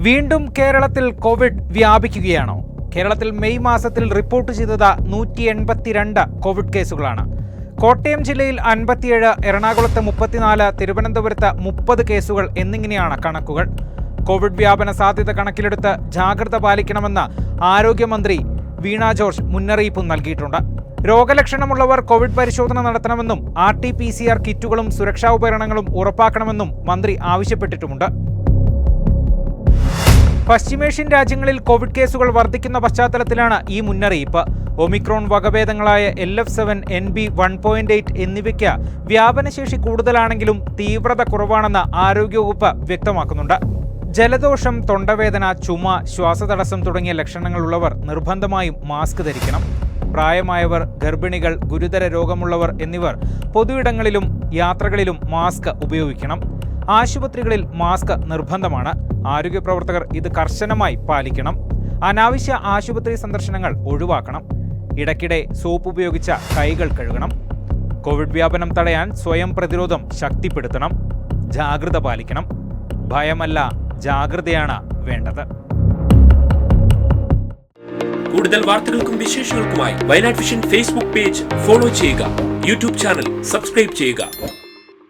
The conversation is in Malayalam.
വീണ്ടും കേരളത്തിൽ കോവിഡ് വ്യാപിക്കുകയാണോ? കേരളത്തിൽ മെയ് മാസത്തിൽ റിപ്പോർട്ട് ചെയ്തത് 182 കോവിഡ് കേസുകളാണ്. കോട്ടയം ജില്ലയിൽ 57, എറണാകുളത്ത് 34, തിരുവനന്തപുരത്ത് 30 കേസുകൾ എന്നിങ്ങനെയാണ് കണക്കുകൾ. കോവിഡ് വ്യാപന സാധ്യത കണക്കിലെടുത്ത് ജാഗ്രത പാലിക്കണമെന്ന് ആരോഗ്യമന്ത്രി വീണ ജോർജ് മുന്നറിയിപ്പ് നൽകിയിട്ടുണ്ട്. രോഗലക്ഷണമുള്ളവർ കോവിഡ് പരിശോധന നടത്തണമെന്നും RT-PCR കിറ്റുകളും സുരക്ഷാ ഉപകരണങ്ങളും ഉറപ്പാക്കണമെന്നും മന്ത്രി ആവശ്യപ്പെട്ടിട്ടുമുണ്ട്. പശ്ചിമേഷ്യൻ രാജ്യങ്ങളിൽ കോവിഡ് കേസുകൾ വർദ്ധിക്കുന്ന പശ്ചാത്തലത്തിലാണ് ഈ മുന്നറിയിപ്പ്. ഒമിക്രോൺ വകഭേദങ്ങളായ LF7, NB 1.8 എന്നിവയ്ക്ക് വ്യാപനശേഷി കൂടുതലാണെങ്കിലും തീവ്രത കുറവാണെന്ന് ആരോഗ്യവകുപ്പ് വ്യക്തമാക്കുന്നുണ്ട്. ജലദോഷം, തൊണ്ടവേദന, ചുമ, ശ്വാസതടസ്സം തുടങ്ങിയ ലക്ഷണങ്ങളുള്ളവർ നിർബന്ധമായും മാസ്ക് ധരിക്കണം. പ്രായമായവർ, ഗർഭിണികൾ, ഗുരുതര രോഗമുള്ളവർ എന്നിവർ പൊതുയിടങ്ങളിലും യാത്രകളിലും മാസ്ക് ഉപയോഗിക്കണം. ആശുപത്രികളിൽ മാസ്ക് നിർബന്ധമാണ്. ആരോഗ്യ പ്രവർത്തകർ ഇത് കർശനമായി പാലിക്കണം. അനാവശ്യ ആശുപത്രി സന്ദർശനങ്ങൾ ഒഴിവാക്കണം. ഇടയ്ക്കിടെ സോപ്പ് ഉപയോഗിച്ച കൈകൾ കഴുകണം. കോവിഡ് വ്യാപനം തടയാൻ സ്വയം പ്രതിരോധം ശക്തിപ്പെടുത്തണം. ജാഗ്രത പാലിക്കണം. ഭയമല്ല, ജാഗ്രതയാണ് വേണ്ടത്. കൂടുതൽ വാർത്തകൾക്കും വിശേഷങ്ങൾക്കുമായി Wayanad vision Facebook page follow ചെയ്യുക. യൂട്യൂബ് ചാനൽ സബ്സ്ക്രൈബ് ചെയ്യുക.